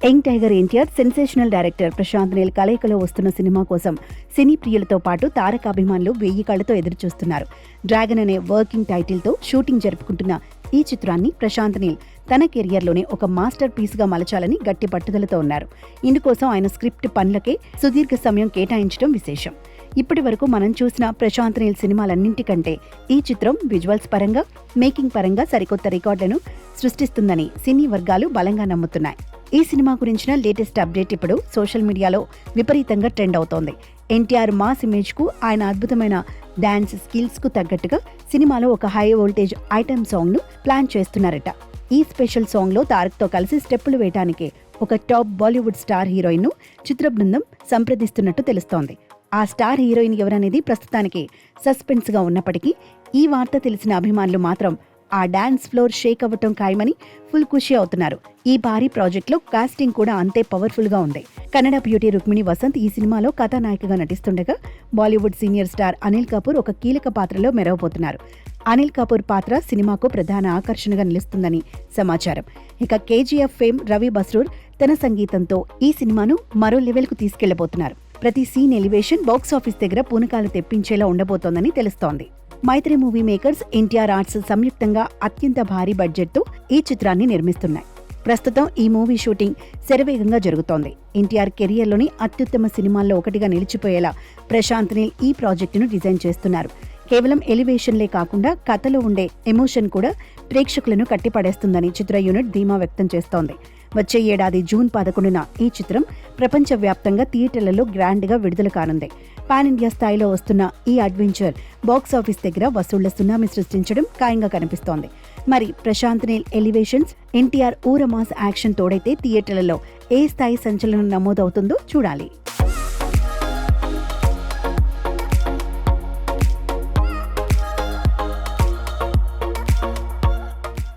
Young tiger NTR, sensational director Prashanth Neel కలయికలో వస్తున్న cinema కోసం సినీ ప్రియులతో పాటు తారకాభిమానులు 1000 కళ్లతో ఎదురుచూస్తున్నారు. డ్రాగన్ అనే వర్కింగ్ టైటిల్తో షూటింగ్ జరుపుకుంటున్న ఈ చిత్రాన్ని ప్రశాంత్ నీల్ తన కెరియర్లోనే ఒక మాస్టర్ పీస్గా మలచాలని గట్టి పట్టుదలతో ఉన్నారు. ఇందుకోసం ఆయన స్క్రిప్ట్ పనులకే సుదీర్ఘ సమయం కేటాయించడం విశేషం. ఇప్పటి వరకు మనం చూసిన ప్రశాంత్ నీల్ సినిమాలన్నింటికంటే ఈ చిత్రం విజువల్స్ పరంగా, మేకింగ్ పరంగా సరికొత్త రికార్డులను సృష్టిస్తుందని సినీ వర్గాలు బలంగా నమ్ముతున్నాయి. ఈ సినిమా గురించిన లేటెస్ట్ అప్డేట్ ఇప్పుడు సోషల్ మీడియాలో విపరీతంగా ట్రెండ్ అవుతోంది. ఎన్టీఆర్ మాస్ ఇమేజ్ కు, ఆయన అద్భుతమైన డాన్స్ స్కిల్స్ కు తగ్గట్టుగా సినిమాలో ఒక హై వోల్టేజ్ ఐటెం సాంగ్ ను ప్లాన్ చేస్తున్నారట. ఈ స్పెషల్ సాంగ్ లో తారక్ తో కలిసి స్టెప్పులు వేయడానికి ఒక టాప్ బాలీవుడ్ స్టార్ హీరోయిన్ ను చిత్ర బృందం సంప్రదిస్తున్నట్టు తెలుస్తోంది. ఆ స్టార్ హీరోయిన్ ఎవరనేది ప్రస్తుతానికి సస్పెన్స్ గా ఉన్నప్పటికీ ఈ వార్త తెలిసిన అభిమానులు మాత్రం ఆ డాన్స్ ఫ్లోర్ షేక్ అవ్వటం ఖాయమని ఫుల్ ఖుషి అవుతున్నారు. ఈ భారీ ప్రాజెక్ట్ లో కాస్టింగ్ కూడా అంతే పవర్ఫుల్ గా ఉంది. కన్నడ బ్యూటీ రుక్మిణి వసంత్ ఈ సినిమాలో కథానాయికగా నటిస్తుండగా బాలీవుడ్ సీనియర్ స్టార్ అనిల్ కపూర్ ఒక కీలక పాత్రలో మెరవబోతున్నారు. అనిల్ కపూర్ పాత్ర సినిమాకు ప్రధాన ఆకర్షణగా నిలుస్తుందని సమాచారం. ఇక కేజీఎఫ్ ఫేమ్ రవి బస్రూర్ తన సంగీతంతో ఈ సినిమాను మరో లెవెల్ కు తీసుకెళ్లబోతున్నారు. ప్రతి సీన్ ఎలివేషన్ బాక్సాఫీస్ దగ్గర పూనకాలు తెప్పించేలా ఉండబోతోందని తెలుస్తోంది. మైత్రి మూవీ మేకర్స్, ఎన్టీఆర్ ఆర్ట్స్ సంయుక్తంగా అత్యంత భారీ బడ్జెట్తో ఈ చిత్రాన్ని నిర్మిస్తున్నాయి. ప్రస్తుతం ఈ మూవీ షూటింగ్ శరవేగంగా జరుగుతోంది. ఎన్టీఆర్ కెరియర్లోని అత్యుత్తమ సినిమాల్లో ఒకటిగా నిలిచిపోయేలా ప్రశాంత్ నీల్ ఈ ప్రాజెక్టును డిజైన్ చేస్తున్నారు. కేవలం ఎలివేషన్లే కాకుండా కథలో ఉండే ఎమోషన్ కూడా ప్రేక్షకులను కట్టిపడేస్తుందని చిత్ర యూనిట్ ధీమా వ్యక్తం చేస్తోంది. వచ్చే ఏడాది జూన్ 11న ఈ చిత్రం ప్రపంచవ్యాప్తంగా థియేటర్లలో గ్రాండ్గా విడుదల కానుంది. పాన్ ఇండియా స్థాయిలో వస్తున్న ఈ అడ్వెంచర్ బాక్సాఫీస్ దగ్గర వసూళ్ల సునామీ సృష్టించడం ఖాయంగా కనిపిస్తోంది. మరి ప్రశాంత్ నీల్ ఎలివేషన్స్, ఎన్టీఆర్ ఊరమాస్ యాక్షన్ తోడైతే థియేటర్లలో ఏ స్థాయి సంచలనం నమోదవుతుందో చూడాలి.